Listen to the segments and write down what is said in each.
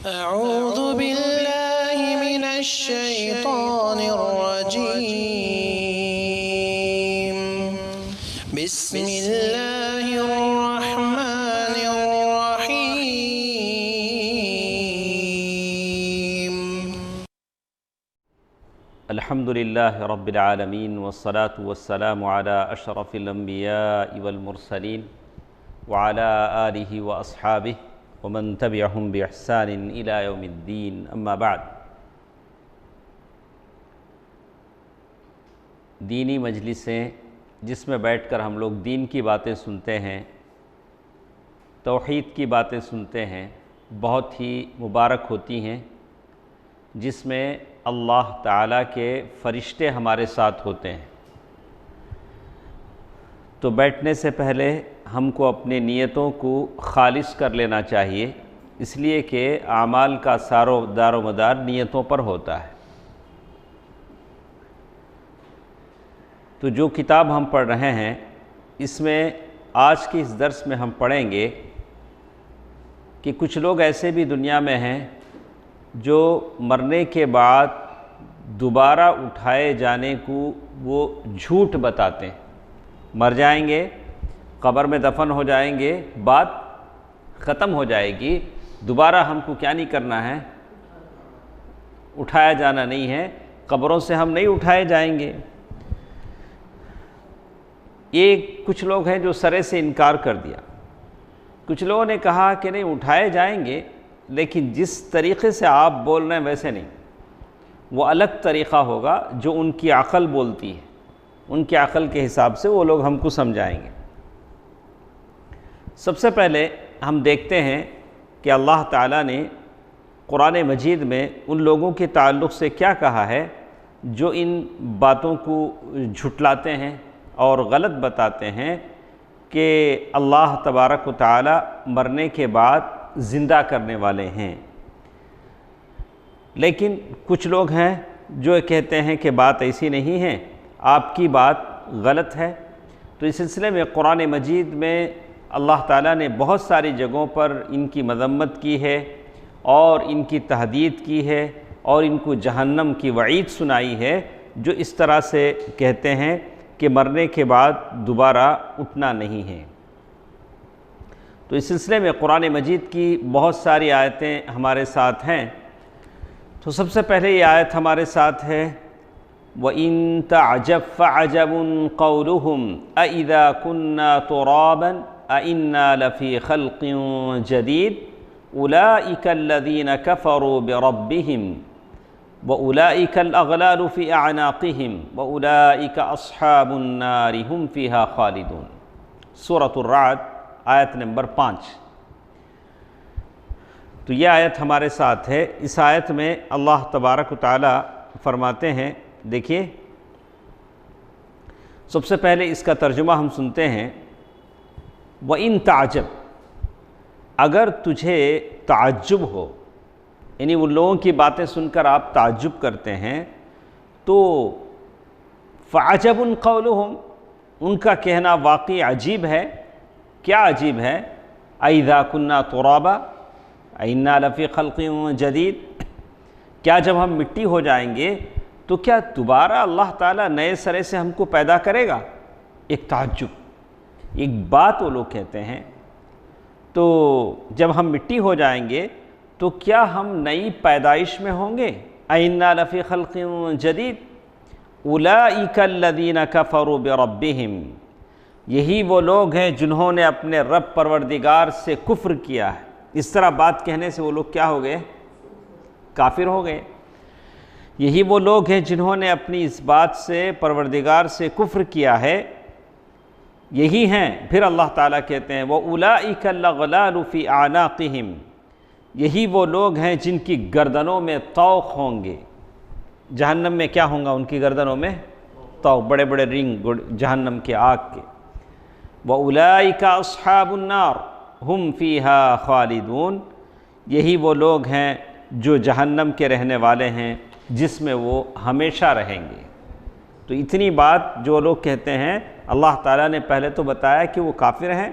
أعوذ بالله من الشيطان الرجيم بسم الله الرحمن الرحيم الحمد لله رب العالمين والصلاة والسلام على أشرف الأنبياء والمرسلين وعلى آله وأصحابه ومن تبعهم بإحسان إلى يوم الدين أما بعد دینی مجلسیں جس میں بیٹھ کر ہم لوگ دین کی باتیں سنتے ہیں، توحید کی باتیں سنتے ہیں، بہت ہی مبارک ہوتی ہیں، جس میں اللہ تعالیٰ کے فرشتے ہمارے ساتھ ہوتے ہیں۔ تو بیٹھنے سے پہلے ہم کو اپنے نیتوں کو خالص کر لینا چاہیے، اس لیے کہ اعمال کا دار و مدار نیتوں پر ہوتا ہے۔ تو جو کتاب ہم پڑھ رہے ہیں، اس میں آج کے اس درس میں ہم پڑھیں گے کہ کچھ لوگ ایسے بھی دنیا میں ہیں جو مرنے کے بعد دوبارہ اٹھائے جانے کو وہ جھوٹ بتاتے ہیں۔ مر جائیں گے، قبر میں دفن ہو جائیں گے، بات ختم ہو جائے گی، دوبارہ ہم کو کیا نہیں کرنا ہے، اٹھایا جانا نہیں ہے، قبروں سے ہم نہیں اٹھائے جائیں گے۔ یہ کچھ لوگ ہیں جو سرے سے انکار کر دیا۔ کچھ لوگوں نے کہا کہ نہیں، اٹھائے جائیں گے، لیکن جس طریقے سے آپ بول رہے ہیں ویسے نہیں، وہ الگ طریقہ ہوگا جو ان کی عقل بولتی ہے، ان کی عقل کے حساب سے وہ لوگ ہم کو سمجھائیں گے۔ سب سے پہلے ہم دیکھتے ہیں کہ اللہ تعالیٰ نے قرآن مجید میں ان لوگوں کے تعلق سے کیا کہا ہے جو ان باتوں کو جھٹلاتے ہیں اور غلط بتاتے ہیں کہ اللہ تبارک و تعالیٰ مرنے کے بعد زندہ کرنے والے ہیں۔ لیکن کچھ لوگ ہیں جو کہتے ہیں کہ بات ایسی نہیں ہے، آپ کی بات غلط ہے۔ تو اس سلسلے میں قرآن مجید میں اللہ تعالیٰ نے بہت ساری جگہوں پر ان کی مذمت کی ہے اور ان کی تہدید کی ہے اور ان کو جہنم کی وعید سنائی ہے، جو اس طرح سے کہتے ہیں کہ مرنے کے بعد دوبارہ اٹھنا نہیں ہے۔ تو اس سلسلے میں قرآن مجید کی بہت ساری آیتیں ہمارے ساتھ ہیں۔ تو سب سے پہلے یہ آیت ہمارے ساتھ ہے، وَإِن تَعْجَبْ فَعَجَبٌ قَوْلُهُمْ أَإِذَا كُنَّا تُرَابًا أَإِنَّا لَفِي خَلْقٍ جَدِيدٍ أُولَئِكَ الَّذِينَ كَفَرُوا بِرَبِّهِمْ وَأُولَئِكَ الْأَغْلَالُ فِي أَعْنَاقِهِمْ وَأُولَئِكَ أَصْحَابُ النَّارِ هُمْ فِيهَا خَالِدُونَ۔ سورۃ الرعد آیت نمبر 5۔ تو یہ آیت ہمارے ساتھ ہے۔ اس آیت میں اللہ تبارک و تعالی فرماتے ہیں، دیکھیے سب سے پہلے اس کا ترجمہ ہم سنتے ہیں، وَإِن تَعْجَبْ، اگر تجھے تعجب ہو، یعنی ان لوگوں کی باتیں سن کر آپ تعجب کرتے ہیں، تو فَعَجَبٌ قَوْلُهُمْ، ان کا کہنا واقعی عجیب ہے۔ کیا عجیب ہے؟ أَإِذَا كُنَّا تُرَابًا أَإِنَّا لَفِي خَلْقٍ جَدِيدٍ، کیا جب ہم مٹی ہو جائیں گے تو کیا دوبارہ اللہ تعالیٰ نئے سرے سے ہم کو پیدا کرے گا؟ ایک تعجب، ایک بات وہ لوگ کہتے ہیں۔ تو جب ہم مٹی ہو جائیں گے تو کیا ہم نئی پیدائش میں ہوں گے؟ أَإِنَّا لَفِي خَلْقٍ جَدِيدٍ أُولَئِكَ الَّذِينَ كَفَرُوا بِرَبِّهِمْ، یہی وہ لوگ ہیں جنہوں نے اپنے رب پروردگار سے کفر کیا ہے۔ اس طرح بات کہنے سے وہ لوگ کیا ہو گئے؟ کافر ہو گئے۔ یہی وہ لوگ ہیں جنہوں نے اپنی اس بات سے پروردگار سے کفر کیا ہے، یہی ہیں۔ پھر اللہ تعالیٰ کہتے ہیں وَأُولَئِكَ الْأَغْلَالُ فِي أَعْنَاقِهِمْ، یہی وہ لوگ ہیں جن کی گردنوں میں طوق ہوں گے۔ جہنم میں کیا ہوں گا ان کی گردنوں میں؟ طوق، بڑے بڑے رنگ جہنم کے آگ کے۔ وَأُولَئِكَ أَصْحَابُ النَّارِ هُمْ فِيهَا خَالِدُونَ، یہی وہ لوگ ہیں جو جہنم کے رہنے والے ہیں، جس میں وہ ہمیشہ رہیں گے۔ تو اتنی بات جو لوگ کہتے ہیں، اللہ تعالیٰ نے پہلے تو بتایا کہ وہ کافر ہیں،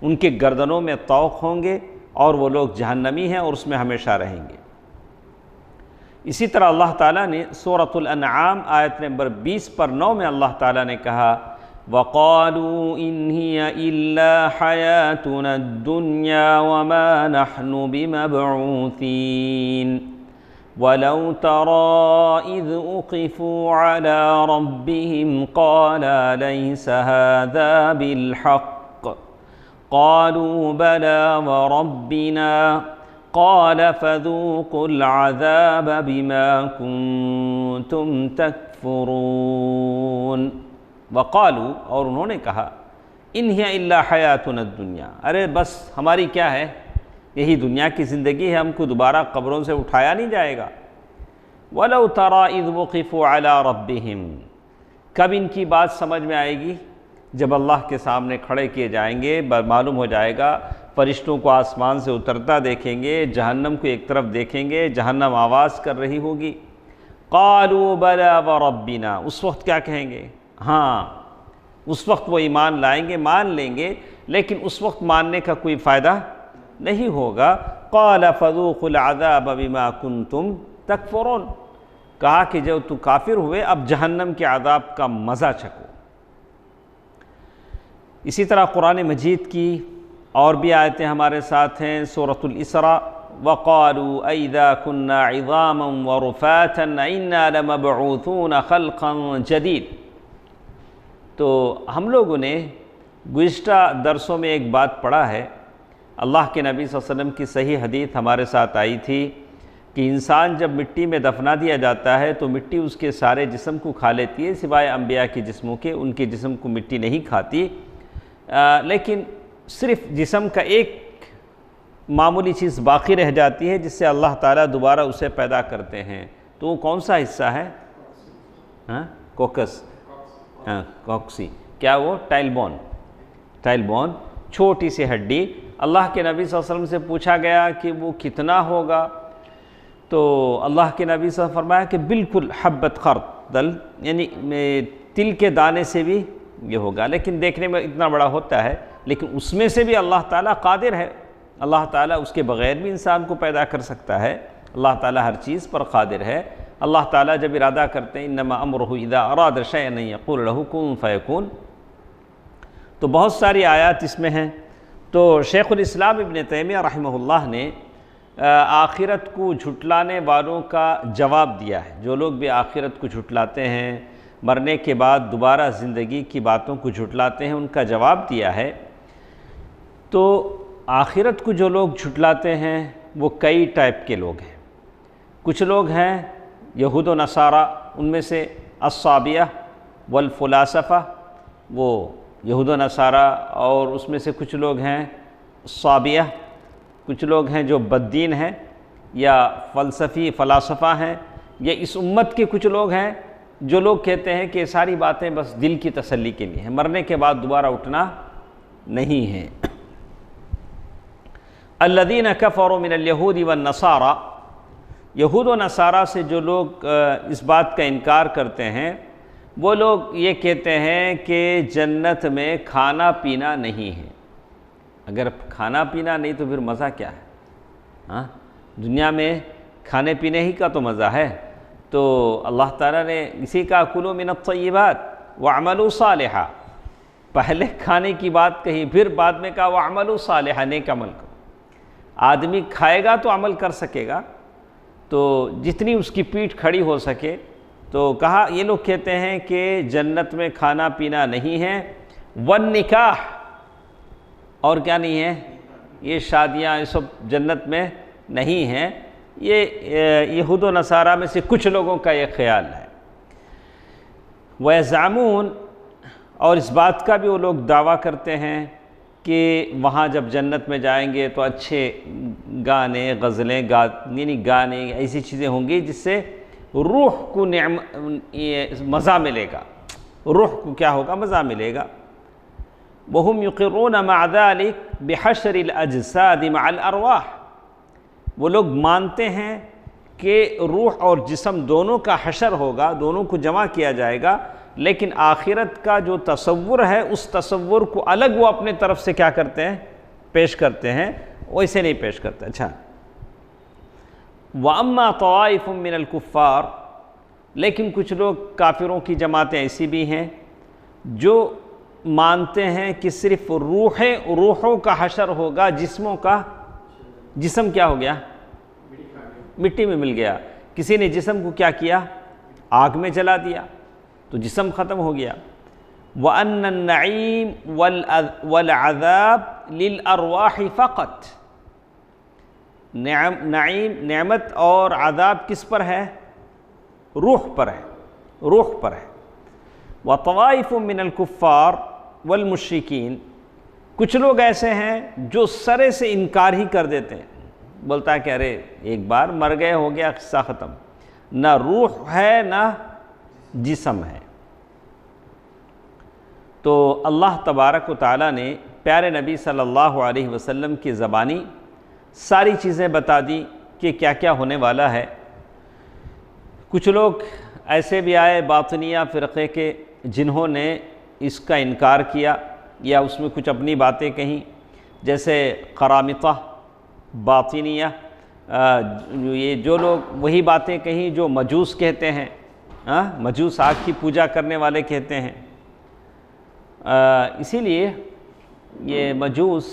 ان کے گردنوں میں طوق ہوں گے، اور وہ لوگ جہنمی ہیں اور اس میں ہمیشہ رہیں گے۔ اسی طرح اللہ تعالیٰ نے سورۃ الانعام آیت نمبر 20 پر 9 میں اللہ تعالیٰ نے کہا وَقَالُوا إِنْ هِيَ إِلَّا حَيَاتُنَا الدُّنْيَا وَمَا نَحْنُ بِمَبْعُوثِينَ وَلَوْ تَرَىٰ إِذْ أُقِفُوا عَلَىٰ رَبِّهِمْ قَالَ لَيْسَ هَٰذَا بِالْحَقِّ قَالُوا بَلَىٰ وَرَبِّنَا قَالَ فَذُوقُوا الْعَذَابَ بِمَا كُنتُمْ تَكْفُرُونَ۔ وقالوا، اور انہوں نے کہا ان ہی الا حیاتنا الدنیا، ارے بس ہماری کیا ہے، یہی دنیا کی زندگی ہے، ہم کو دوبارہ قبروں سے اٹھایا نہیں جائے گا۔ وَلَوْ تَرَىٰ إِذْ وُقِفُوا عَلَىٰ رَبِّهِمْ، کب ان کی بات سمجھ میں آئے گی؟ جب اللہ کے سامنے کھڑے کیے جائیں گے، معلوم ہو جائے گا، فرشتوں کو آسمان سے اترتا دیکھیں گے، جہنم کو ایک طرف دیکھیں گے، جہنم آواز کر رہی ہوگی، قَالُوا بَلَىٰ وَرَبِّنَا، اس وقت کیا کہیں گے؟ ہاں، اس وقت وہ ایمان لائیں گے، مان لیں گے، لیکن اس وقت ماننے کا کوئی فائدہ نہیں ہوگا۔ قَالَ فَذُوقُوا الْعَذَابَ بِمَا كُنتُمْ تَكْفُرُونَ، کہا کہ جو تو کافر ہوئے اب جہنم کے عذاب کا مزہ چکھو۔ اسی طرح قرآن مجید کی اور بھی آیتیں ہمارے ساتھ ہیں، سورۃ الاسراء وَقَالُوا أَإِذَا كُنَّا عِظَامًا وَرُفَاتًا أَإِنَّا لَمَبْعُوثُونَ خَلْقًا جَدِيدًا۔ تو ہم لوگوں نے گزشتہ درسوں میں ایک بات پڑھا ہے، اللہ کے نبی صلی اللہ علیہ وسلم کی صحیح حدیث ہمارے ساتھ آئی تھی کہ انسان جب مٹی میں دفنا دیا جاتا ہے تو مٹی اس کے سارے جسم کو کھا لیتی ہے سوائے انبیاء کے جسموں کے، ان کے جسم کو مٹی نہیں کھاتی، لیکن صرف جسم کا ایک معمولی چیز باقی رہ جاتی ہے جس سے اللہ تعالیٰ دوبارہ اسے پیدا کرتے ہیں۔ تو وہ کون سا حصہ ہے؟ کوکس، کوکسی، کیا وہ؟ ٹائل بون، چھوٹی سی ہڈی۔ اللہ کے نبی صلی اللہ علیہ وسلم سے پوچھا گیا کہ وہ کتنا ہوگا، تو اللہ کے نبی صلی اللہ علیہ وسلم فرمایا کہ بالکل حبت خردل، یعنی تل کے دانے سے بھی یہ ہوگا، لیکن دیکھنے میں اتنا بڑا ہوتا ہے، لیکن اس میں سے بھی اللہ تعالیٰ قادر ہے، اللہ تعالیٰ اس کے بغیر بھی انسان کو پیدا کر سکتا ہے، اللہ تعالیٰ ہر چیز پر قادر ہے۔ اللہ تعالیٰ جب ارادہ کرتے ہیں انما امرہ اذا اراد شیئا یقول لہ کن فیکون، تو بہت ساری آیات اس میں ہیں۔ تو شیخ الاسلام ابن تیمیہ رحمہ اللہ نے آخرت کو جھٹلانے والوں کا جواب دیا ہے، جو لوگ بھی آخرت کو جھٹلاتے ہیں، مرنے کے بعد دوبارہ زندگی کی باتوں کو جھٹلاتے ہیں، ان کا جواب دیا ہے۔ تو آخرت کو جو لوگ جھٹلاتے ہیں وہ کئی ٹائپ کے لوگ ہیں۔ کچھ لوگ ہیں یہود و نصارہ، ان میں سے الصابیہ والفلاسفہ، وہ یہود و نصارہ، اور اس میں سے کچھ لوگ ہیں صابیہ، کچھ لوگ ہیں جو بددین ہیں یا فلاسفہ ہیں، یا اس امت کے کچھ لوگ ہیں جو لوگ کہتے ہیں کہ یہ ساری باتیں بس دل کی تسلی کے لیے ہیں، مرنے کے بعد دوبارہ اٹھنا نہیں ہے۔ الذین کفروا من الیہود والنصارى، یہود و نصارہ سے جو لوگ اس بات کا انکار کرتے ہیں، وہ لوگ یہ کہتے ہیں کہ جنت میں کھانا پینا نہیں ہے۔ اگر کھانا پینا نہیں تو پھر مزہ کیا ہے؟ دنیا میں کھانے پینے ہی کا تو مزہ ہے۔ تو اللہ تعالیٰ نے اسی کا کلوا من الطیبات واعملوا صالحا، پہلے کھانے کی بات کہی، پھر بعد میں کہا واعملوا صالحا، نیک عمل کرو۔ آدمی کھائے گا تو عمل کر سکے گا، تو جتنی اس کی پیٹھ کھڑی ہو سکے۔ تو کہا یہ لوگ کہتے ہیں کہ جنت میں کھانا پینا نہیں ہے، والنکاح، اور کیا نہیں ہے؟ یہ شادیاں، یہ سب جنت میں نہیں ہیں۔ یہ یہود و نصارہ میں سے کچھ لوگوں کا یہ خیال ہے۔ وَيَزْعَمُونَ، اور اس بات کا بھی وہ لوگ دعویٰ کرتے ہیں کہ وہاں جب جنت میں جائیں گے تو اچھے گانے، غزلیں، یعنی گانے، ایسی چیزیں ہوں گی جس سے روح کو مزہ ملے گا، روح کو کیا ہوگا؟ مزہ ملے گا۔ وَهُمْ يُقِرُّونَ مَعَ ذَلِكَ بِحَشْرِ الْأَجْسَادِ مَعَ الْأَرْوَاحِ، وہ لوگ مانتے ہیں کہ روح اور جسم دونوں کا حشر ہوگا، دونوں کو جمع کیا جائے گا، لیکن آخرت کا جو تصور ہے اس تصور کو الگ وہ اپنے طرف سے کیا کرتے ہیں؟ پیش کرتے ہیں۔ ویسے نہیں پیش کرتا. اچھا وَأَمَّا طَوَائِفٌ مِّنَ الْكُفَّارِ، لیکن کچھ لوگ کافروں کی جماعتیں ایسی بھی ہیں جو مانتے ہیں کہ صرف روحوں کا حشر ہوگا، جسموں کا. جسم کیا ہو گیا؟ مٹی میں مل گیا. کسی نے جسم کو کیا کیا؟ آگ میں جلا دیا تو جسم ختم ہو گیا. وَأَنَّ النَّعِيمَ وَالْعَذَابَ لِلْأَرْوَاحِ فَقَط، نعمت اور عذاب کس پر ہے؟ روح پر ہے، روح پر ہے. وَطَوَائِفٌ مِّنَ الْكُفَّارِ وَالْمُشْرِكِينَ، کچھ لوگ ایسے ہیں جو سرے سے انکار ہی کر دیتے ہیں. بولتا ہے کہ ارے ایک بار مر گئے، ہو گیا، قصہ ختم، نہ روح ہے نہ جسم ہے. تو اللہ تبارک و تعالیٰ نے پیارے نبی صلی اللہ علیہ وسلم کی زبانی ساری چیزیں بتا دی کہ کیا کیا ہونے والا ہے. کچھ لوگ ایسے بھی آئے باطنیہ فرقے کے جنہوں نے اس کا انکار کیا یا اس میں کچھ اپنی باتیں کہیں، جیسے قرامطہ باطنیہ، یہ جو لوگ وہی باتیں کہیں جو مجوس کہتے ہیں، مجوس آگ کی پوجا کرنے والے کہتے ہیں. اسی لیے یہ مجوس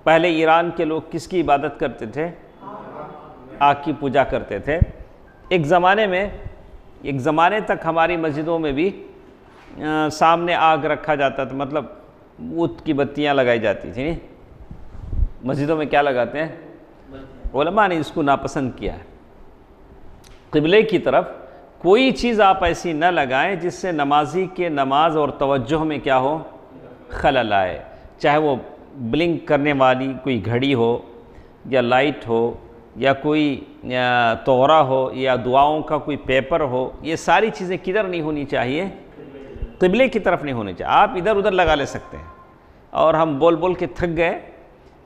پہلے ایران کے لوگ کس کی عبادت کرتے تھے؟ آگ کی پوجا کرتے تھے. ایک زمانے تک ہماری مسجدوں میں بھی سامنے آگ رکھا جاتا تھا، مطلب اودھ کی بتیاں لگائی جاتی تھیں. مسجدوں میں کیا لگاتے ہیں؟ علماء نے اس کو ناپسند کیا ہے. قبلے کی طرف کوئی چیز آپ ایسی نہ لگائیں جس سے نمازی کے نماز اور توجہ میں کیا ہو؟ خلل آئے. چاہے وہ بلنک کرنے والی کوئی گھڑی ہو یا لائٹ ہو یا کوئی توغرا ہو یا دعاؤں کا کوئی پیپر ہو، یہ ساری چیزیں کدھر نہیں ہونی چاہیے؟ قبلے کی طرف نہیں ہونی چاہیے. آپ ادھر ادھر لگا لے سکتے ہیں. اور ہم بول بول کے تھک گئے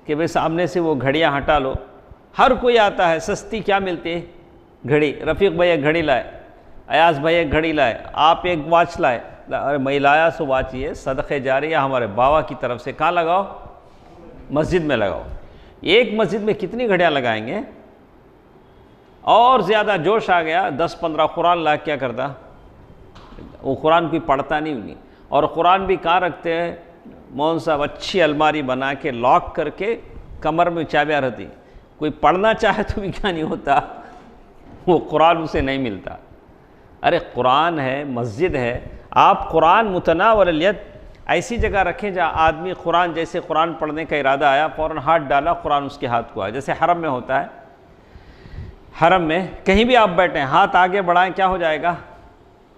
کہ بھئی سامنے سے وہ گھڑیاں ہٹا لو. ہر کوئی آتا ہے، سستی کیا ملتی ہے؟ گھڑی. رفیق بھائی ایک گھڑی لائے، ایاز بھائی ایک گھڑی لائے، آپ ایک واچ لائے. ارے میں لایا سو واچ، یہ صدقہ جاریہ ہمارے بابا کی طرف سے. کہاں لگاؤ؟ مسجد میں لگاؤ. ایک مسجد میں کتنی گھڑیاں لگائیں گے؟ اور زیادہ جوش آ گیا 10-15 قرآن لا کیا کرتا؟ وہ قرآن کوئی پڑھتا نہیں ہوگی. اور قرآن بھی کہاں رکھتے ہیں؟ مون صاحب اچھی الماری بنا کے لاک کر کے کمر میں چابیاں رہتی. کوئی پڑھنا چاہے تو بھی کیا نہیں ہوتا، وہ قرآن اسے نہیں ملتا. ارے قرآن ہے، مسجد ہے، آپ قرآن متناول الید ایسی جگہ رکھیں جہاں آدمی قرآن، جیسے قرآن پڑھنے کا ارادہ آیا فوراً ہاتھ ڈالا، قرآن اس کے ہاتھ کو آیا. جیسے حرم میں ہوتا ہے، حرم میں کہیں بھی آپ بیٹھیں، ہاتھ آگے بڑھائیں، کیا ہو جائے گا؟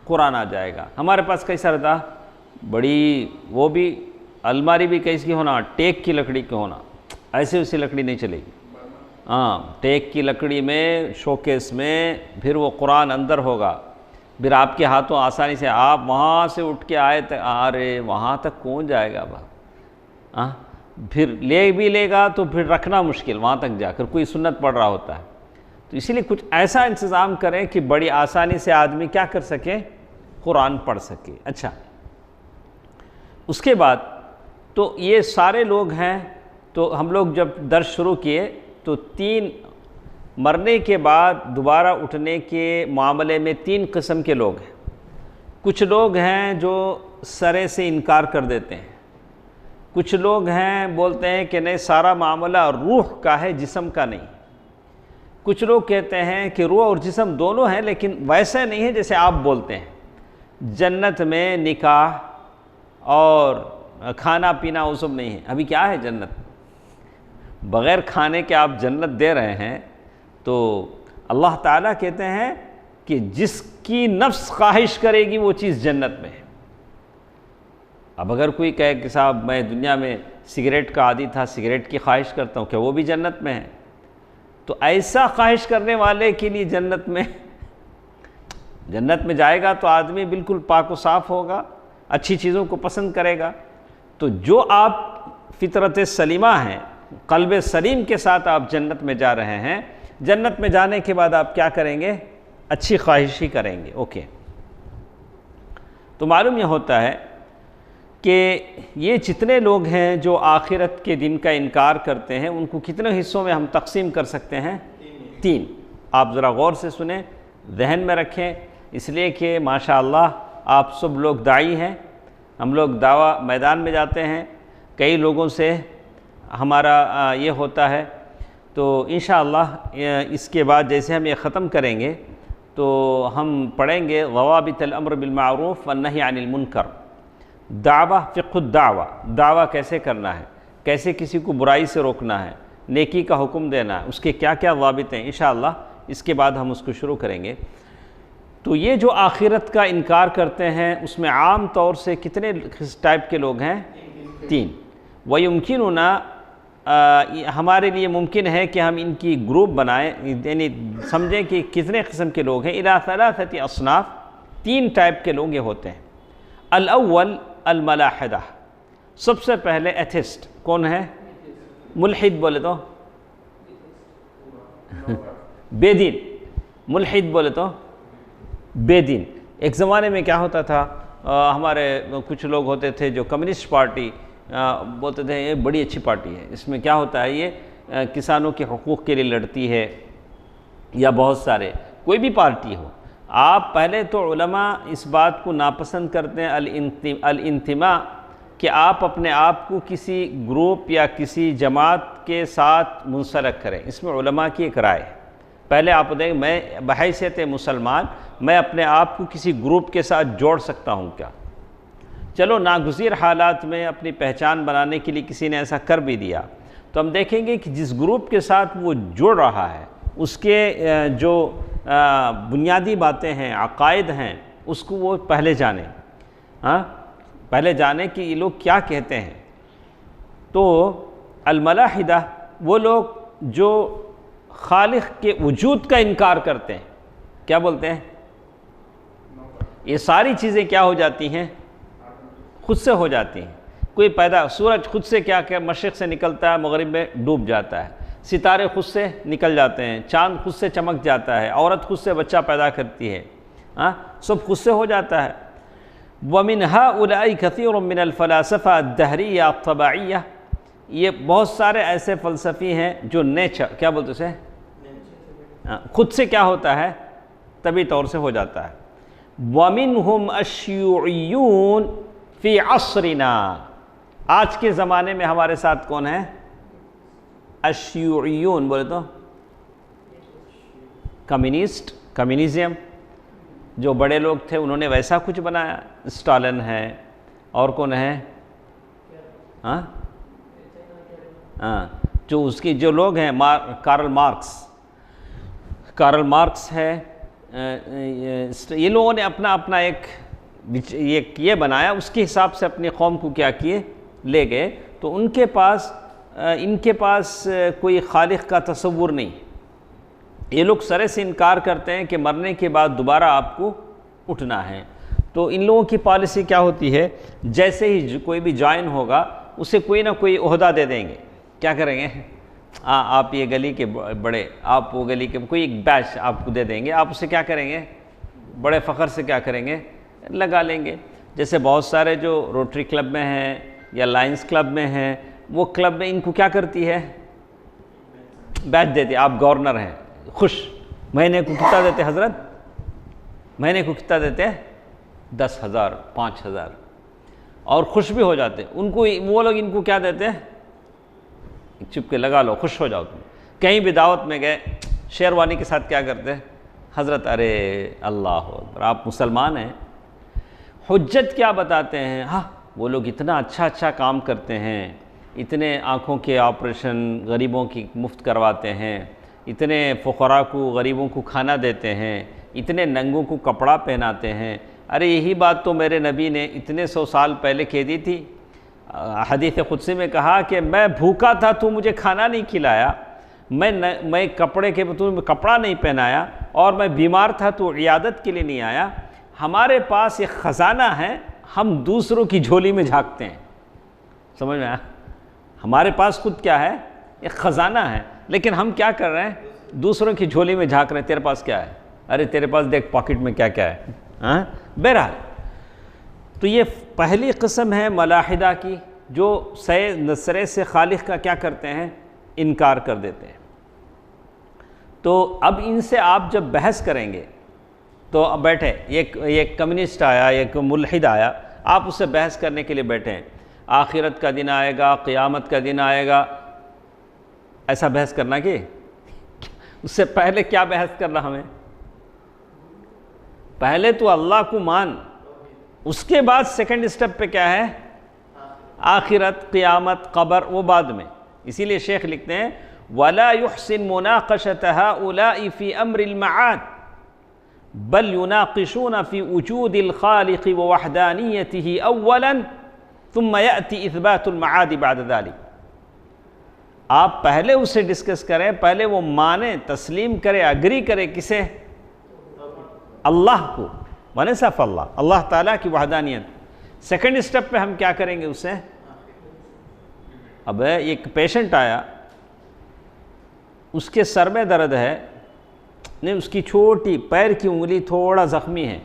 قرآن آ جائے گا. ہمارے پاس کیسا رہتا؟ بڑی، وہ بھی الماری بھی کیسی کی ہونا؟ ٹیک کی لکڑی کی ہونا. ایسے اسی لکڑی نہیں چلے گی. ٹیک کی لکڑی میں، شوکیس میں، پھر وہ قرآن اندر ہوگا. پھر آپ کے ہاتھوں آسانی سے آپ وہاں سے اٹھ کے آئے تھے، ارے وہاں تک کون جائے گا بھائی؟ پھر لے بھی لے گا تو پھر رکھنا مشکل وہاں تک جا کر، کوئی سنت پڑھ رہا ہوتا ہے. تو اسی لیے کچھ ایسا انتظام کریں کہ بڑی آسانی سے آدمی کیا کر سکے؟ قرآن پڑھ سکے. اچھا، اس کے بعد تو یہ سارے لوگ ہیں. تو ہم لوگ جب درس شروع کیے تو 3 مرنے کے بعد دوبارہ اٹھنے کے معاملے میں 3 قسم کے لوگ ہیں. کچھ لوگ ہیں جو سرے سے انکار کر دیتے ہیں. کچھ لوگ ہیں بولتے ہیں کہ نہیں، سارا معاملہ روح کا ہے، جسم کا نہیں. کچھ لوگ کہتے ہیں کہ روح اور جسم دونوں ہیں، لیکن ویسا نہیں ہے جیسے آپ بولتے ہیں. جنت میں نکاح اور کھانا پینا وہ سب نہیں ہے. ابھی کیا ہے جنت؟ بغیر کھانے کے آپ جنت دے رہے ہیں. تو اللہ تعالیٰ کہتے ہیں کہ جس کی نفس خواہش کرے گی وہ چیز جنت میں ہے. اب اگر کوئی کہے کہ صاحب میں دنیا میں سگریٹ کا عادی تھا، سگریٹ کی خواہش کرتا ہوں، کہ وہ بھی جنت میں ہے؟ تو ایسا خواہش کرنے والے کے لیے جنت میں جائے گا تو آدمی بالکل پاک و صاف ہوگا، اچھی چیزوں کو پسند کرے گا. تو جو آپ فطرت سلیمہ ہیں، قلب سلیم کے ساتھ آپ جنت میں جا رہے ہیں. جنت میں جانے کے بعد آپ کیا کریں گے؟ اچھی خواہش ہی کریں گے. اوکے. تو معلوم یہ ہوتا ہے کہ یہ جتنے لوگ ہیں جو آخرت کے دن کا انکار کرتے ہیں ان کو کتنے حصوں میں ہم تقسیم کر سکتے ہیں؟ 3۔ آپ ذرا غور سے سنیں، ذہن میں رکھیں، اس لیے کہ ماشاءاللہ آپ سب لوگ داعی ہیں، ہم لوگ دعویٰ میدان میں جاتے ہیں، کئی لوگوں سے ہمارا یہ ہوتا ہے، تو انشاءاللہ اس کے بعد جیسے ہم یہ ختم کریں گے تو ہم پڑھیں گے ضوابط الامر بالمعروف والنہی عن المنکر، دعویٰ، فقہ الدعوہ، دعویٰ کیسے کرنا ہے، کیسے کسی کو برائی سے روکنا ہے، نیکی کا حکم دینا ہے، اس کے کیا کیا ضابط ہیں، انشاءاللہ اس کے بعد ہم اس کو شروع کریں گے۔ تو یہ جو آخرت کا انکار کرتے ہیں اس میں عام طور سے کتنے ٹائپ کے لوگ ہیں؟ 3۔ وَيُمْكِنُنَا، ہمارے لیے ممکن ہے کہ ہم ان کی گروپ بنائیں، یعنی سمجھیں کہ کتنے قسم کے لوگ ہیں۔ اِلَى 3 اصناف، 3 ٹائپ کے لوگ یہ ہوتے ہیں۔ الاول الملاحدہ، سب سے پہلے ایتھسٹ کون ہے؟ ملحد بولے تو بے دین، ملحد بولے تو بے دین۔ ایک زمانے میں کیا ہوتا تھا، ہمارے کچھ لوگ ہوتے تھے جو کمیونسٹ پارٹی بولتے تھے یہ بڑی اچھی پارٹی ہے، اس میں کیا ہوتا ہے یہ کسانوں کے حقوق کے لیے لڑتی ہے، یا بہت سارے کوئی بھی پارٹی ہو۔ آپ پہلے تو علماء اس بات کو ناپسند کرتے ہیں الانتماء، کہ آپ اپنے آپ کو کسی گروپ یا کسی جماعت کے ساتھ منسلک کریں، اس میں علماء کی ایک رائے ہے۔ پہلے آپ دیکھیں، میں بحیثیت مسلمان میں اپنے آپ کو کسی گروپ کے ساتھ جوڑ سکتا ہوں کیا؟ چلو ناگزیر حالات میں اپنی پہچان بنانے کے لیے کسی نے ایسا کر بھی دیا تو ہم دیکھیں گے کہ جس گروپ کے ساتھ وہ جڑ رہا ہے اس کے جو بنیادی باتیں ہیں، عقائد ہیں، اس کو وہ پہلے جانیں، پہلے جانیں کہ یہ لوگ کیا کہتے ہیں۔ تو الملاحدہ وہ لوگ جو خالق کے وجود کا انکار کرتے ہیں، کیا بولتے ہیں؟ یہ ساری چیزیں کیا ہو جاتی ہیں؟ خود سے ہو جاتی ہیں۔ کوئی سورج خود سے کیا مشرق سے نکلتا ہے، مغرب میں ڈوب جاتا ہے، ستارے خود سے نکل جاتے ہیں، چاند خود سے چمک جاتا ہے، عورت خود سے بچہ پیدا کرتی ہے، سب خود سے ہو جاتا ہے۔ وَمِنْ هَؤُلَاءِ كَثِيرٌ مِّنَ الْفَلَاسِفَةِ الدَّهْرِيَّةِ الطَّبَعِيَّةِ، یہ بہت سارے ایسے فلسفی ہیں جو نیچر، کیا بولتے اسے؟ خود سے کیا ہوتا ہے؟ طبی طور سے ہو جاتا ہے۔ وَمِنْهُمْ الشِّيُوعِيُّونَ فی عصرنا، آج کے زمانے میں ہمارے ساتھ کون ہے؟ الشیوعیون بولے تو کمیونزم، جو بڑے لوگ تھے انہوں نے ویسا کچھ بنایا، اسٹالن ہے، اور کون ہے؟ جو اس کی جو لوگ ہیں، کارل مارکس ہے، یہ لوگوں نے اپنا ایک یہ بنایا، اس کے حساب سے اپنی قوم کو کیا کیے، لے گئے۔ تو ان کے پاس کوئی خالق کا تصور نہیں۔ یہ لوگ سرے سے انکار کرتے ہیں کہ مرنے کے بعد دوبارہ آپ کو اٹھنا ہے۔ تو ان لوگوں کی پالیسی کیا ہوتی ہے، جیسے ہی کوئی بھی جوائن ہوگا اسے کوئی نہ کوئی عہدہ دے دیں گے، کیا کریں گے، آپ یہ گلی کے بڑے، آپ وہ گلی کے، کوئی ایک بیچ آپ کو دے دیں گے، آپ اسے کیا کریں گے، بڑے فخر سے کیا کریں گے، لگا لیں گے۔ جیسے بہت سارے جو روٹری کلب میں ہیں یا لائنز کلب میں ہیں، وہ کلب میں ان کو کیا کرتی ہے، بیچ دیتی، آپ گورنر ہیں، خوش، مہینے کو کتنا دیتے حضرت، مہینے کو کتنا دیتے، 10,000 5,000، اور خوش بھی ہو جاتے ان کو، وہ لوگ ان کو کیا دیتے ہیں، چپ کے لگا لو، خوش ہو جاؤ تم۔ کہیں بھی دعوت میں گئے، شیروانی کے ساتھ کیا کرتے، حضرت ارے اللہ اکبر، آپ مسلمان ہیں، حجت کیا بتاتے ہیں، وہ لوگ اتنا اچھا کام کرتے ہیں، اتنے آنکھوں کے آپریشن غریبوں کی مفت کرواتے ہیں، اتنے فقراء کو، غریبوں کو کھانا دیتے ہیں، اتنے ننگوں کو کپڑا پہناتے ہیں۔ ارے یہی بات تو میرے نبی نے اتنے 100 سال پہلے کہہ دی تھی، حدیث قدسی میں کہا کہ میں بھوکا تھا تو مجھے کھانا نہیں کھلایا، میں کپڑے کے تو کپڑا نہیں پہنایا، اور میں بیمار تھا تو عیادت کے لیے نہیں آیا۔ ہمارے پاس ایک خزانہ ہے، ہم دوسروں کی جھولی میں جھانکتے ہیں، سمجھ میں آیا؟ ہمارے پاس خود کیا ہے، ایک خزانہ ہے، لیکن ہم کیا کر رہے ہیں، دوسروں کی جھولی میں جھانک رہے ہیں، تیرے پاس کیا ہے، ارے تیرے پاس دیکھ پاکٹ میں کیا کیا ہے۔ بہرحال تو یہ پہلی قسم ہے ملاحدہ کی، جو سرے سے خالق کا کیا کرتے ہیں؟ انکار کر دیتے ہیں۔ تو اب ان سے آپ جب بحث کریں گے تو اب بیٹھے، ایک کمیونسٹ آیا، ایک ملحد آیا، آپ اس سے بحث کرنے کے لیے بیٹھے ہیں، آخرت کا دن آئے گا، قیامت کا دن آئے گا، ایسا بحث کرنا کہ اس سے پہلے کیا بحث کرنا ہمیں؟ پہلے تو اللہ کو مان، اس کے بعد سیکنڈ سٹیپ پہ کیا ہے؟ آخرت، قیامت، قبر، وہ بعد میں۔ اسی لیے شیخ لکھتے ہیں وَلَا يُحْسِنْ مُنَاقَشَةَ هَؤُلَاءِ فِي أَمْرِ الْمَعَادِ بَلْ يُنَاقِشُونَ فِي وُجُودِ الْخَالِقِ وَوَحْدَانِيَّتِهِ أَوَّلًا ثُمَّ يَأْتِي إِثْبَاتُ الْمَعَادِ بَعْدَ ذَلِكَ۔ آپ پہلے اسے ڈسکس کریں، پہلے وہ مانیں، تسلیم کرے، اگری کرے، کسے؟ اللہ کو، ونصف اللہ، اللہ تعالیٰ کی وحدانیت۔ سیکنڈ سٹیپ پہ ہم کیا کریں گے اسے؟ اب ایک پیشنٹ آیا، اس کے سر میں درد ہے، نہیں، اس کی چھوٹی پیر کی انگلی تھوڑا زخمی ہے،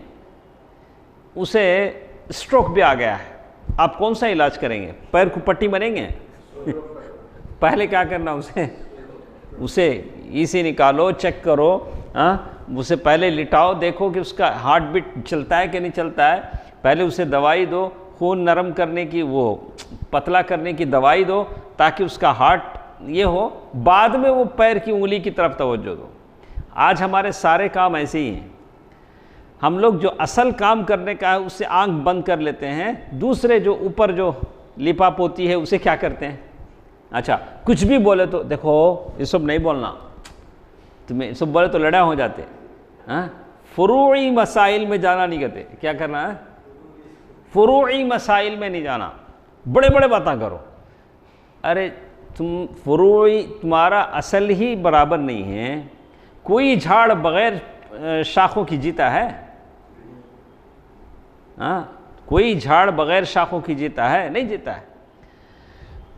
اسے اسٹروک بھی آ گیا ہے، آپ کون سا علاج کریں گے؟ پیر کو پٹی مریں گے؟ پہلے کیا کرنا اسے ایسی نکالو، چیک کرو، اسے پہلے لٹاؤ، دیکھو کہ اس کا ہارٹ بیٹ چلتا ہے کہ نہیں چلتا ہے، پہلے اسے دوائی دو، خون نرم کرنے کی، وہ پتلا کرنے کی دوائی دو تاکہ اس کا ہارٹ یہ ہو، بعد میں وہ پیر کی انگلی کی طرف توجہ دو۔ آج ہمارے سارے کام ایسے ہی ہیں، ہم لوگ جو اصل کام کرنے کا ہے اس سے آنکھ بند کر لیتے ہیں، دوسرے جو اوپر جو لپا پوتی ہے اسے کیا کرتے ہیں؟ اچھا کچھ بھی بولے تو دیکھو یہ سب نہیں بولنا، تمہیں سب بولے تو لڑائی ہو جاتے، فروعی مسائل میں جانا نہیں کہتے، کیا کرنا ہے؟ فروعی مسائل میں نہیں جانا، بڑے بڑے باتیں کرو۔ ارے تم فروعی، تمہارا اصل ہی برابر نہیں ہے، کوئی جھاڑ بغیر شاخوں کی جیتا ہے؟ کوئی جھاڑ بغیر شاخوں کی جیتا ہے؟ نہیں جیتا ہے۔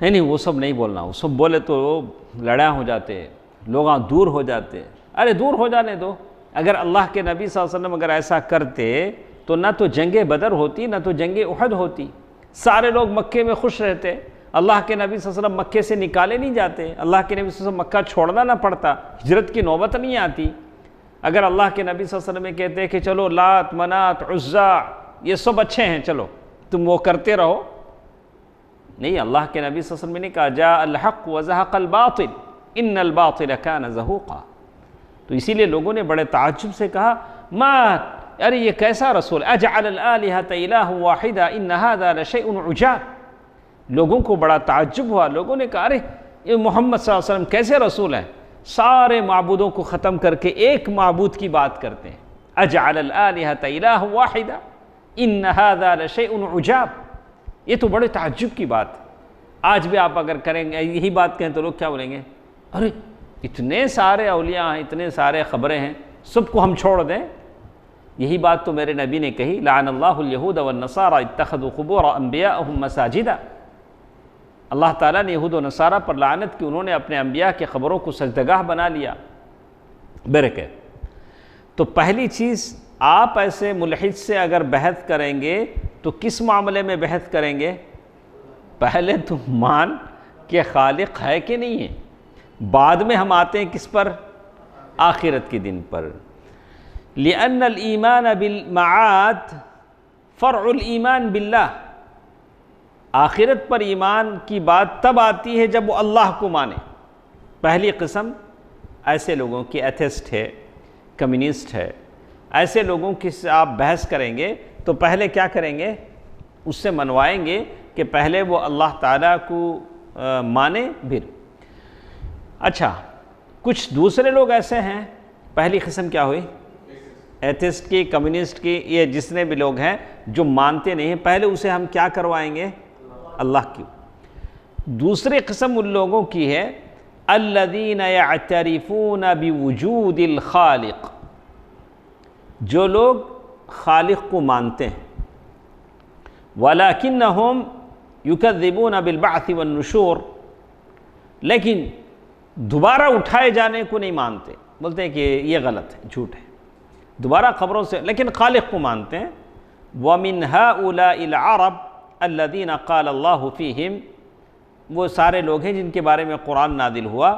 نہیں وہ سب نہیں بولنا، وہ سب بولے تو لڑائی ہو جاتے، لوگ دور ہو جاتے۔ ارے دور ہو جانے دو، اگر اللہ کے نبی صلی اللہ علیہ وسلم اگر ایسا کرتے تو نہ تو جنگ بدر ہوتی، نہ تو جنگ احد ہوتی، سارے لوگ مکے میں خوش رہتے، اللہ کے نبی صلی اللہ علیہ وسلم مکے سے نکالے نہیں جاتے، اللہ کے نبی صلی اللہ علیہ وسلم مکہ چھوڑنا نہ پڑتا، ہجرت کی نوبت نہیں آتی۔ اگر اللہ کے نبی صلی اللہ علیہ وسلم کہتے کہ چلو لات، منات، عزا یہ سب اچھے ہیں، چلو تم وہ کرتے رہو، نہیں، اللہ کے نبی صلی اللہ علیہ وسلم نے کہا جاء الحق وزہق الباطل ان الباطل کان زہوقا۔ تو اسی لیے لوگوں نے بڑے تعجب سے کہا ارے یہ کیسا رسول، اجعل الآلہۃ الہ واحدہ ان ھذا لشیء عجاب۔ لوگوں کو بڑا تعجب ہوا، لوگوں نے کہا ارے یہ محمد صلی اللہ علیہ وسلم کیسے رسول ہیں، سارے معبودوں کو ختم کر کے ایک معبود کی بات کرتے ہیں، اجعل الآلہۃ الہ واحدہ ان ھذا لشیء عجاب۔ یہ تو بڑے تعجب کی بات۔ آج بھی آپ اگر کریں گے یہی بات کہیں تو لوگ کیا بولیں گے؟ ارے اتنے سارے اولیاء ہیں، اتنے سارے خبریں ہیں، سب کو ہم چھوڑ دیں؟ یہی بات تو میرے نبی نے کہی، لعن اللہ الیہود والنصارى اتخذوا قبور انبیاءہم مساجدا۔ اللہ تعالیٰ نے یہود و نصارہ پر لعنت کی، انہوں نے اپنے انبیاء کے قبروں کو سجدگاہ بنا لیا۔ برکت۔ تو پہلی چیز، آپ ایسے ملحد سے اگر بحث کریں گے تو کس معاملے میں بحث کریں گے؟ پہلے تم مان کہ خالق ہے کہ نہیں ہے، بعد میں ہم آتے ہیں کس پر؟ آخرت کے دن پر۔ لأن الایمان بالمعاد فرع الایمان باللہ۔ آخرت پر ایمان کی بات تب آتی ہے جب وہ اللہ کو مانے۔ پہلی قسم ایسے لوگوں کی ایتھسٹ ہے، کمیونسٹ ہے، ایسے لوگوں کی سے آپ بحث کریں گے تو پہلے کیا کریں گے؟ اس سے منوائیں گے کہ پہلے وہ اللہ تعالیٰ کو مانے پھر۔ اچھا کچھ دوسرے لوگ ایسے ہیں، پہلی قسم کیا ہوئی؟ ایتھسٹ کی، کمیونسٹ کی، یہ جتنے بھی لوگ ہیں جو مانتے نہیں ہیں، پہلے اسے ہم کیا کروائیں گے؟ اللہ کی۔ دوسری قسم ان لوگوں کی ہے الذین یعترفون بوجود الخالق، جو لوگ خالق کو مانتے ہیں، وَلَكِنَّهُمْ يُكَذِّبُونَ بِالْبَعْثِ وَالنُّشُورِ، لیکن دوبارہ اٹھائے جانے کو نہیں مانتے، بولتے ہیں کہ یہ غلط ہے، جھوٹ ہے، دوبارہ قبروں سے، لیکن خالق کو مانتے ہیں، وَمِنْ هَؤُلَاءِ الْعَرَبِ الَّذِينَ قَالَ اللَّهُ فِيهِمْ، وہ سارے لوگ ہیں جن کے بارے میں قرآن نازل ہوا،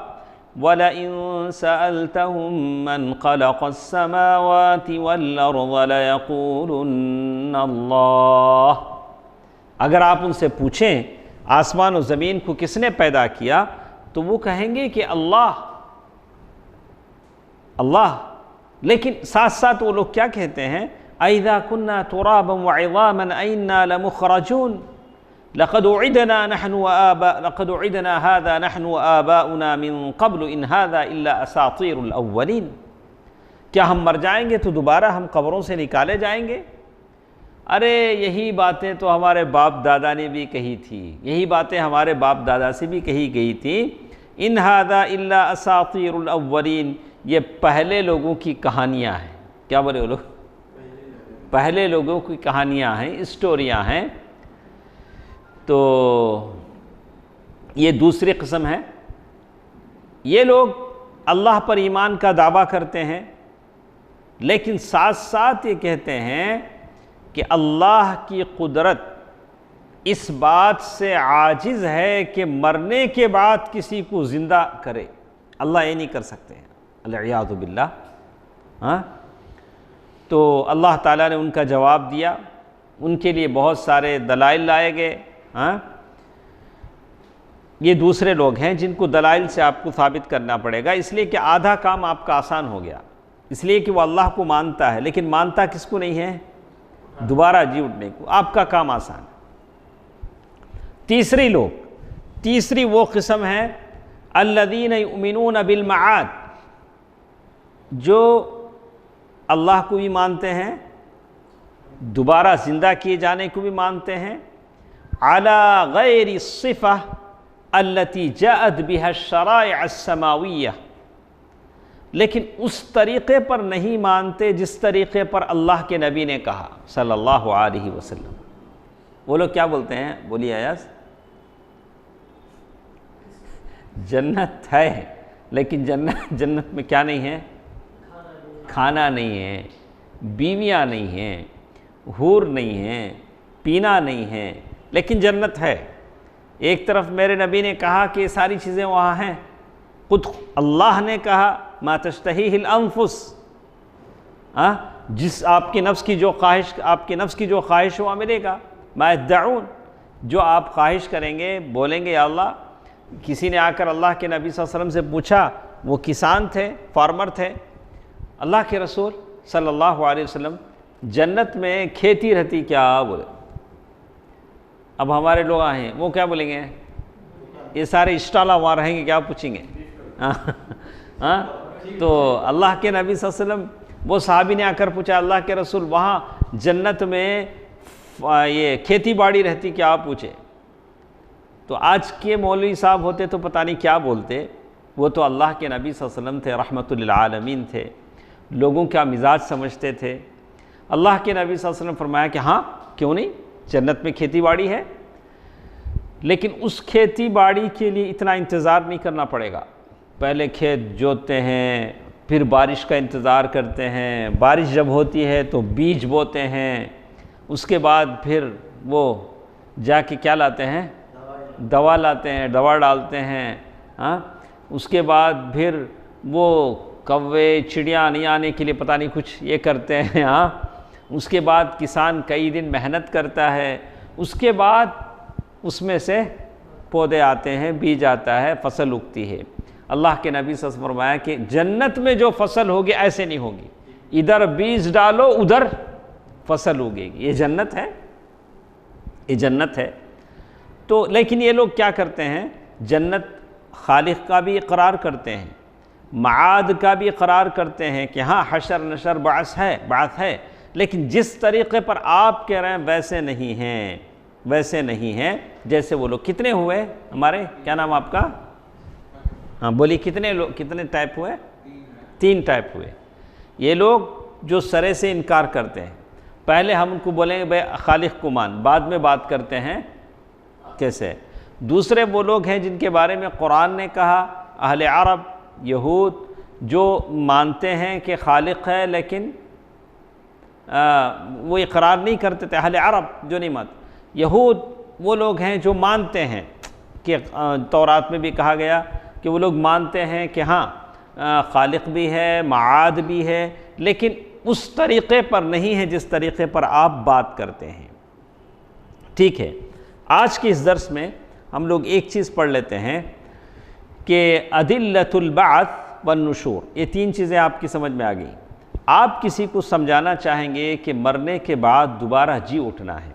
وَلَئِن سَأَلْتَهُم مَّنْ خَلَقَ السَّمَاوَاتِ وَالْأَرْضَ لَيَقُولُنَّ اللَّهُ، اگر آپ ان سے پوچھیں آسمان و زمین کو کس نے پیدا کیا تو وہ کہیں گے کہ اللہ۔ لیکن ساتھ ساتھ وہ لوگ کیا کہتے ہیں، أَإِذَا كُنَّا تُرَابًا وَعِظَامًا أَإِنَّا لَمُخْرَجُونَ لَقَدْ وُعِدْنَا هَذَا نَحْنُ وَآبَاؤُنَا مِن قَبْلُ إِنْ هَذَا إِلَّا أَسَاطِيرُ الْأَوَّلِينَ، کیا ہم مر جائیں گے تو دوبارہ ہم قبروں سے نکالے جائیں گے؟ ارے یہی باتیں تو ہمارے باپ دادا نے بھی کہی تھی، یہی باتیں ہمارے باپ دادا سے بھی کہی گئی تھی۔ إِنْ هَذَا إِلَّا أَسَاطِيرُ الْأَوَّلِينَ، یہ پہلے لوگوں کی کہانیاں ہیں۔ کیا بولے وہ لوگ؟ پہلے لوگوں کی کہانیاں ہیں، اسٹوریاں ہیں۔ تو یہ دوسری قسم ہے۔ یہ لوگ اللہ پر ایمان کا دعویٰ کرتے ہیں، لیکن ساتھ ساتھ یہ کہتے ہیں کہ اللہ کی قدرت اس بات سے عاجز ہے کہ مرنے کے بعد کسی کو زندہ کرے، اللہ یہ نہیں کر سکتے ہیں، العیاذ باللہ۔ تو اللہ تعالیٰ نے ان کا جواب دیا، ان کے لیے بہت سارے دلائل لائے گئے۔ یہ دوسرے لوگ ہیں جن کو دلائل سے آپ کو ثابت کرنا پڑے گا، اس لیے کہ آدھا کام آپ کا آسان ہو گیا، اس لیے کہ وہ اللہ کو مانتا ہے، لیکن مانتا کس کو نہیں ہے؟ دوبارہ جی اٹھنے کو۔ آپ کا کام آسان ہے۔ تیسری وہ قسم ہے الذین یؤمنون بالمعاد، جو اللہ کو بھی مانتے ہیں، دوبارہ زندہ کیے جانے کو بھی مانتے ہیں، علی غیر الصفہ التي جاءت بها الشرائع السماویہ، لیکن اس طریقے پر نہیں مانتے جس طریقے پر اللہ کے نبی نے کہا صلی اللہ علیہ وسلم۔ وہ لوگ کیا بولتے ہیں؟ بولیے ایاز۔ جنت ہے، لیکن جنت میں کیا نہیں ہے؟ کھانا نہیں ہے، بیویاں نہیں ہیں، حور نہیں ہیں، پینا نہیں ہے، لیکن جنت ہے۔ ایک طرف میرے نبی نے کہا کہ یہ ساری چیزیں وہاں ہیں، خود اللہ نے کہا ما تشتہیہ الانفس، جس آپ کے نفس کی جو خواہش وہاں ملے گا، ما یدعون، جو آپ خواہش کریں گے، بولیں گے یا اللہ۔ کسی نے آ کر اللہ کے نبی صلی اللہ علیہ وسلم سے پوچھا، وہ کسان تھے، فارمر تھے، اللہ کے رسول صلی اللہ علیہ وسلم جنت میں کھیتی رہتی کیا؟ بولے۔ اب ہمارے لوگ آئے ہیں، وہ کیا بولیں گے؟ یہ سارے اسٹالہ وہاں رہیں گے، کیا پوچھیں گے؟ تو اللہ کے نبی صلی اللہ علیہ وسلم، وہ صحابی نے آ کر پوچھا اللہ کے رسول وہاں جنت میں یہ کھیتی باڑی رہتی کیا؟ پوچھے۔ تو آج کے مولوی صاحب ہوتے تو پتہ نہیں کیا بولتے، وہ تو اللہ کے نبی صلی اللہ علیہ وسلم تھے، رحمت للعالمین تھے، لوگوں کا مزاج سمجھتے تھے۔ اللہ کے نبی صلی اللہ علیہ وسلم فرمایا کہ ہاں کیوں نہیں، جنت میں کھیتی باڑی ہے، لیکن اس کھیتی باڑی کے لیے اتنا انتظار نہیں کرنا پڑے گا۔ پہلے کھیت جوتتے ہیں، پھر بارش کا انتظار کرتے ہیں، بارش جب ہوتی ہے تو بیج بوتے ہیں، اس کے بعد پھر وہ جا کے کیا لاتے ہیں؟ دوا لاتے ہیں، دوا ڈالتے ہیں، اس کے بعد پھر وہ کوے چڑیاں نہیں آنے کے لیے پتہ نہیں کچھ یہ کرتے ہیں، اس کے بعد کسان کئی دن محنت کرتا ہے، اس کے بعد اس میں سے پودے آتے ہیں، بیج آتا ہے، فصل اگتی ہے۔ اللہ کے نبی صلی اللہ علیہ وسلم فرمایا کہ جنت میں جو فصل ہوگی ایسے نہیں ہوگی، ادھر بیج ڈالو ادھر فصل اگے گی۔ یہ جنت ہے، یہ جنت ہے۔ تو لیکن یہ لوگ کیا کرتے ہیں؟ جنت خالق کا بھی اقرار کرتے ہیں، معاد کا بھی اقرار کرتے ہیں کہ ہاں حشر نشر بعث ہے، لیکن جس طریقے پر آپ کہہ رہے ہیں ویسے نہیں ہیں جیسے وہ لوگ۔ کتنے ہوئے ہمارے؟ کیا نام آپ کا؟ ہاں بولیے، کتنے ٹائپ ہوئے؟ 3 ٹائپ ہوئے۔ یہ لوگ جو سرے سے انکار کرتے ہیں، پہلے ہم ان کو بولیں گے بھائی خالق کو مان، بعد میں بات کرتے ہیں کیسے۔ دوسرے وہ لوگ ہیں جن کے بارے میں قرآن نے کہا، اہل عرب، یہود، جو مانتے ہیں کہ خالق ہے لیکن وہ اقرار نہیں کرتے تھے، اہل عرب جو نہیں مانتے۔ یہود وہ لوگ ہیں جو مانتے ہیں کہ تورات میں بھی کہا گیا کہ وہ لوگ مانتے ہیں کہ ہاں خالق بھی ہے، معاد بھی ہے، لیکن اس طریقے پر نہیں ہے جس طریقے پر آپ بات کرتے ہیں۔ ٹھیک ہے، آج کے اس درس میں ہم لوگ ایک چیز پڑھ لیتے ہیں کہ ادلۃ البعث والنشور، یہ تین چیزیں آپ کی سمجھ میں آ گئیں۔ آپ کسی کو سمجھانا چاہیں گے کہ مرنے کے بعد دوبارہ جی اٹھنا ہے۔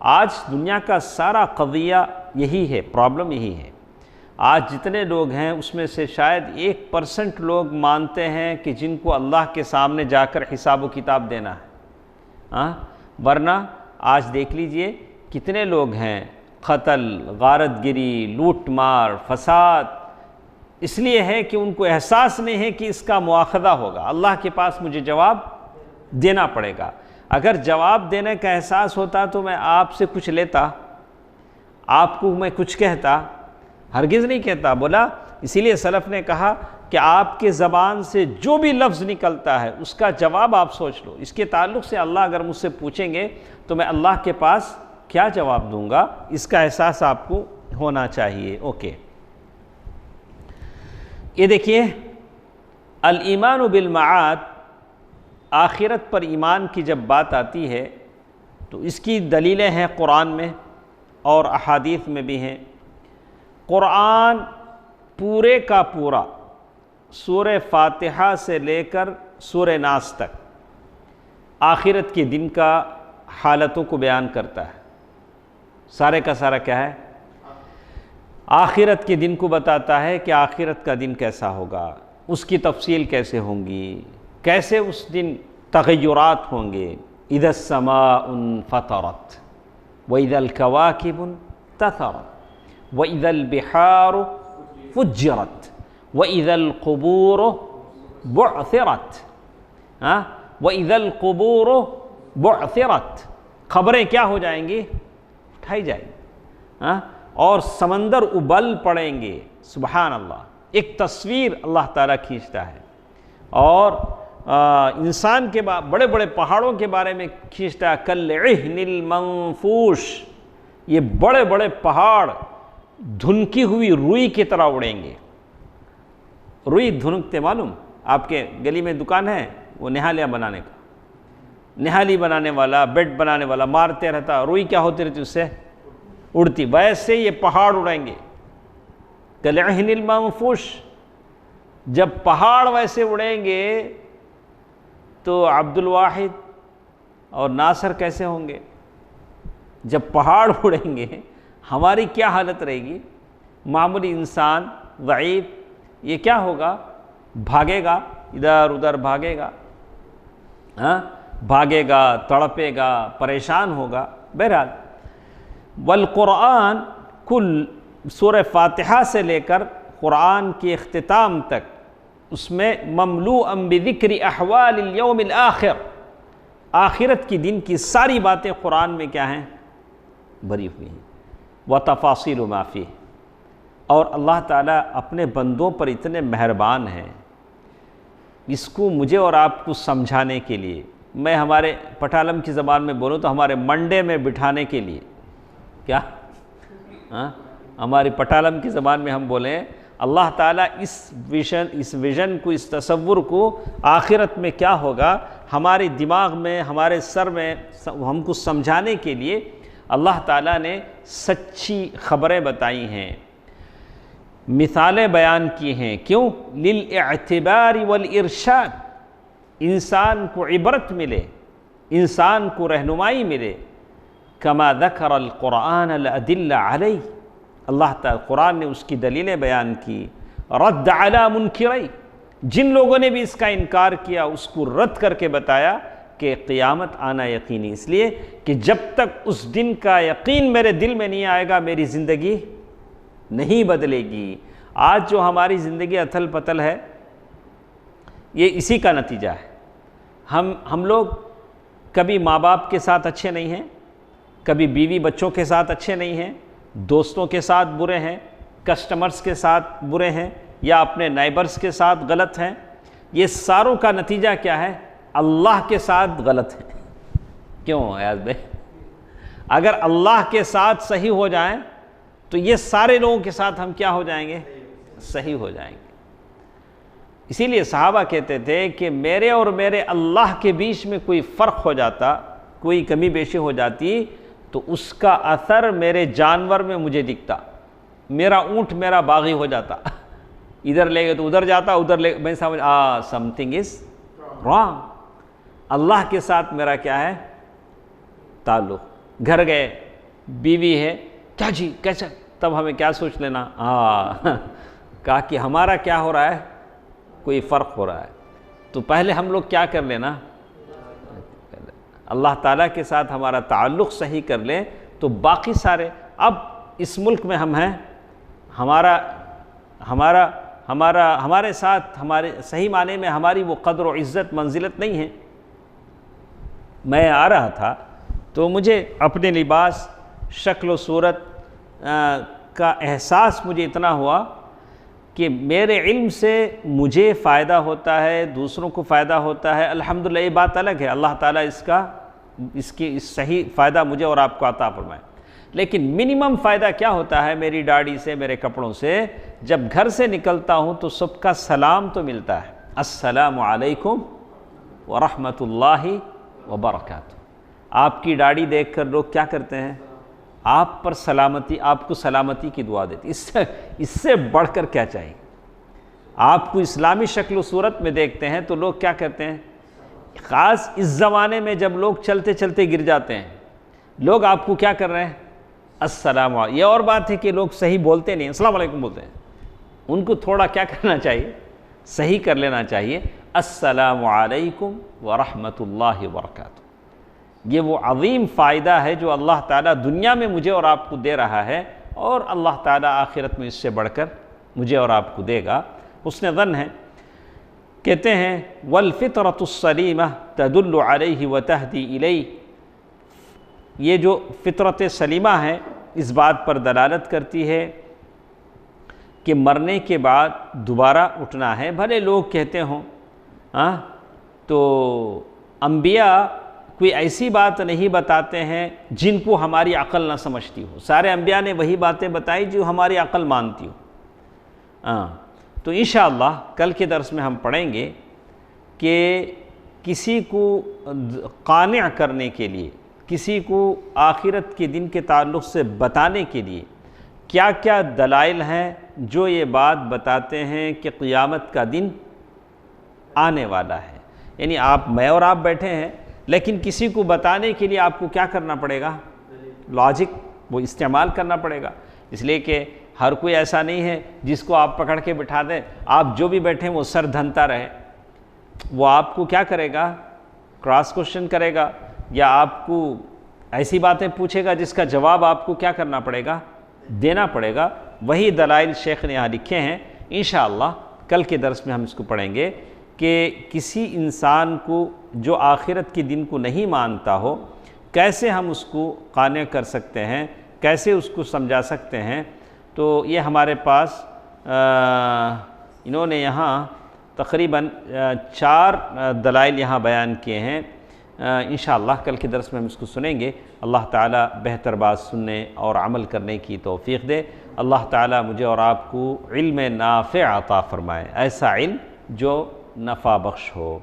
آج دنیا کا سارا قضیہ یہی ہے، پرابلم یہی ہے۔ آج جتنے لوگ ہیں اس میں سے شاید 1% لوگ مانتے ہیں کہ جن کو اللہ کے سامنے جا کر حساب و کتاب دینا ہے، ورنہ آج دیکھ لیجئے کتنے لوگ ہیں قتل، غارت گری، لوٹ مار، فساد، اس لیے ہے کہ ان کو احساس نہیں ہے کہ اس کا مواخذہ ہوگا، اللہ کے پاس مجھے جواب دینا پڑے گا۔ اگر جواب دینے کا احساس ہوتا تو میں آپ سے کچھ لیتا، آپ کو میں کچھ کہتا، ہرگز نہیں کہتا۔ بولا اسی لیے سلف نے کہا کہ آپ کے زبان سے جو بھی لفظ نکلتا ہے اس کا جواب آپ سوچ لو۔ اس کے تعلق سے اللہ اگر مجھ سے پوچھیں گے تو میں اللہ کے پاس کیا جواب دوں گا، اس کا احساس آپ کو ہونا چاہیے۔ اوکے، یہ دیکھیے الایمان بالمعاد، آخرت پر ایمان کی جب بات آتی ہے تو اس کی دلیلیں ہیں قرآن میں اور احادیث میں بھی ہیں۔ قرآن پورے کا پورا سورہ فاتحہ سے لے کر سورہ ناس تک آخرت کے دن کا حالتوں کو بیان کرتا ہے۔ سارے کا سارا کیا ہے؟ آخرت کے دن کو بتاتا ہے کہ آخرت کا دن کیسا ہوگا، اس کی تفصیل کیسے ہوں گی، کیسے اس دن تغیرات ہوں گے۔ اذا السماء انفطرت واذا الكواكب انتثرت واذا البحار فجرت واذا القبور بعثرت، واذا القبور بعثرت، خبریں کیا ہو جائیں گی؟ اٹھائی جائیں گی، اور سمندر ابل پڑیں گے۔ سبحان اللہ، ایک تصویر اللہ تعالیٰ کھینچتا ہے، اور انسان کے بڑے بڑے پہاڑوں کے بارے میں کھینچتا ہے، کالعہن المنفوش، یہ بڑے بڑے پہاڑ دھنکی ہوئی روئی کی طرح اڑیں گے۔ روئی دھنکتے معلوم، آپ کے گلی میں دکان ہے وہ نہالیاں بنانے کا، نہالی بنانے والا، بیڈ بنانے والا مارتے رہتا، روئی کیا ہوتی رہتی اس سے اڑتی، ویسے یہ پہاڑ اڑیں گے۔ کالعہن المنفوش، جب پہاڑ ویسے اڑیں گے تو عبد الواحد اور ناصر کیسے ہوں گے؟ جب پہاڑ اڑیں گے ہماری کیا حالت رہے گی؟ معمولی انسان ضعیف، یہ کیا ہوگا؟ بھاگے گا، ادھر ادھر بھاگے گا، بھاگے گا، تڑپے گا، پریشان ہوگا۔ بہرحال والقرآن، کل سورہ فاتحہ سے لے کر قرآن کے اختتام تک اس میں مملوء بذکر احوال الیوم الآخر، آخرت کی دن کی ساری باتیں قرآن میں کیا ہیں؟ بھری ہوئی ہیں۔ وتفاصیل ما فیہ، اور اللہ تعالیٰ اپنے بندوں پر اتنے مہربان ہیں، اس کو مجھے اور آپ کو سمجھانے کے لیے، میں ہمارے پٹالم کی زبان میں بولوں تو ہمارے منڈے میں بٹھانے کے لیے، کیا ہماری پٹالم کی زبان میں ہم بولیں، اللہ تعالیٰ اس ویژن کو، اس تصور کو آخرت میں کیا ہوگا ہمارے دماغ میں، ہمارے سر میں ہم کو سمجھانے کے لیے اللہ تعالیٰ نے سچی خبریں بتائی ہیں، مثالیں بیان کی ہیں۔ کیوں؟ للاعتبار والارشاد، انسان کو عبرت ملے، انسان کو رہنمائی ملے۔ کما ذکر القرآن الادلہ علیہ، اللہ تعالیٰ قرآن نے اس کی دلیلیں بیان کی۔ رد علی منکری، جن لوگوں نے بھی اس کا انکار کیا اس کو رد کر کے بتایا کہ قیامت آنا یقینی، اس لیے کہ جب تک اس دن کا یقین میرے دل میں نہیں آئے گا میری زندگی نہیں بدلے گی۔ آج جو ہماری زندگی اتھل پتل ہے یہ اسی کا نتیجہ ہے۔ ہم لوگ کبھی ماں باپ کے ساتھ اچھے نہیں ہیں، کبھی بیوی بچوں کے ساتھ اچھے نہیں ہیں، دوستوں کے ساتھ برے ہیں، کسٹمرز کے ساتھ برے ہیں، یا اپنے نائبرز کے ساتھ غلط ہیں۔ یہ ساروں کا نتیجہ کیا ہے؟ اللہ کے ساتھ غلط ہے۔ کیوں ایاز بھائی؟ اگر اللہ کے ساتھ صحیح ہو جائیں تو یہ سارے لوگوں کے ساتھ ہم کیا ہو جائیں گے؟ صحیح ہو جائیں گے۔ اسی لیے صحابہ کہتے تھے کہ میرے اور میرے اللہ کے بیچ میں کوئی فرق ہو جاتا، کوئی کمی بیشی ہو جاتی تو اس کا اثر میرے جانور میں مجھے دکھتا، میرا اونٹ میرا باغی ہو جاتا، ادھر لے گئے تو ادھر جاتا، ادھر لے میں سمجھ سم تھنگ از رانگ۔ اللہ کے ساتھ میرا کیا ہے تعلق؟ گھر گئے، بیوی ہے، کیا جی کیسا؟ تب ہمیں کیا سوچ لینا؟ کہا کہ ہمارا کیا ہو رہا ہے؟ کوئی فرق ہو رہا ہے۔ تو پہلے ہم لوگ کیا کر لینا؟ اللہ تعالیٰ کے ساتھ ہمارا تعلق صحیح کر لیں تو باقی سارے، اب اس ملک میں ہم ہیں، ہمارے ساتھ ہمارے صحیح معنی میں ہماری وہ قدر و عزت منزلت نہیں ہے۔ میں آ رہا تھا تو مجھے اپنے لباس، شکل و صورت کا احساس مجھے اتنا ہوا کہ میرے علم سے مجھے فائدہ ہوتا ہے، دوسروں کو فائدہ ہوتا ہے، الحمدللہ یہ بات الگ ہے، اللہ تعالیٰ اس کی صحیح فائدہ مجھے اور آپ کو عطا فرمائے۔ لیکن منیمم فائدہ کیا ہوتا ہے میری داڑھی سے، میرے کپڑوں سے؟ جب گھر سے نکلتا ہوں تو سب کا سلام تو ملتا ہے، السلام علیکم ورحمۃ اللہ وبرکاتہ۔ آپ کی داڑھی دیکھ کر لوگ کیا کرتے ہیں؟ آپ پر سلامتی، آپ کو سلامتی کی دعا دیتے۔ اس سے بڑھ کر کیا چاہیے؟ آپ کو اسلامی شکل و صورت میں دیکھتے ہیں تو لوگ کیا کرتے ہیں؟ خاص اس زمانے میں جب لوگ چلتے چلتے گر جاتے ہیں، لوگ آپ کو کیا کر رہے ہیں؟ السلام علیکم۔ یہ اور بات ہے کہ لوگ صحیح بولتے نہیں، السلام علیکم بولتے ہیں، ان کو تھوڑا کیا کرنا چاہیے؟ صحیح کر لینا چاہیے، السلام علیکم ورحمۃ اللہ وبرکاتہ۔ یہ وہ عظیم فائدہ ہے جو اللہ تعالیٰ دنیا میں مجھے اور آپ کو دے رہا ہے، اور اللہ تعالیٰ آخرت میں اس سے بڑھ کر مجھے اور آپ کو دے گا۔ حسن ظن ہے۔ کہتے ہیں والفطرۃ السلیمہ تدل علیہ وتہدی الیہ، یہ جو فطرت سلیمہ ہے اس بات پر دلالت کرتی ہے کہ مرنے کے بعد دوبارہ اٹھنا ہے۔ بھلے لوگ کہتے ہوں تو انبیاء کوئی ایسی بات نہیں بتاتے ہیں جن کو ہماری عقل نہ سمجھتی ہو، سارے انبیاء نے وہی باتیں بتائی جو ہماری عقل مانتی ہو۔ تو انشاءاللہ کل کے درس میں ہم پڑھیں گے کہ کسی کو قانع کرنے کے لیے، کسی کو آخرت کے دن کے تعلق سے بتانے کے لیے کیا کیا دلائل ہیں جو یہ بات بتاتے ہیں کہ قیامت کا دن آنے والا ہے۔ یعنی میں اور آپ بیٹھے ہیں، لیکن کسی کو بتانے کے لیے آپ کو کیا کرنا پڑے گا؟ لاجک وہ استعمال کرنا پڑے گا، اس لیے کہ ہر کوئی ایسا نہیں ہے جس کو آپ پکڑ کے بٹھا دیں، آپ جو بھی بیٹھیں وہ سر دھنتا رہے، وہ آپ کو کیا کرے گا؟ کراس کوشچن کرے گا، یا آپ کو ایسی باتیں پوچھے گا جس کا جواب آپ کو کیا کرنا پڑے گا؟ دینا پڑے گا۔ وہی دلائل شیخ نے یہاں لکھے ہیں۔ انشاءاللہ کل کے درس میں ہم اس کو پڑھیں گے کہ کسی انسان کو جو آخرت کے دن کو نہیں مانتا ہو، کیسے ہم اس کو قانع کر سکتے ہیں، کیسے اس کو سمجھا سکتے ہیں۔ تو یہ ہمارے پاس انہوں نے یہاں تقریباً 4 دلائل یہاں بیان کیے ہیں۔ انشاءاللہ کل کے درس میں ہم اس کو سنیں گے۔ اللہ تعالیٰ بہتر بات سننے اور عمل کرنے کی توفیق دے۔ اللہ تعالیٰ مجھے اور آپ کو علم نافع عطا فرمائے، ایسا علم جو نفع بخش ہو۔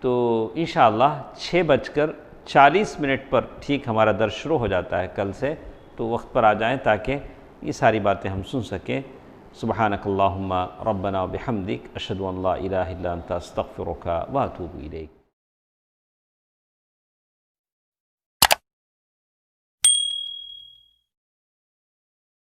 تو انشاءاللہ 6:40 پر ٹھیک ہمارا درس شروع ہو جاتا ہے کل سے، تو وقت پر آ جائیں تاکہ یہ ساری باتیں ہم سن سکیں۔ سبحانک اللہم ربنا وبحمدک، اشہد ان لا الہ الا انت استغفرک واتوب الیک۔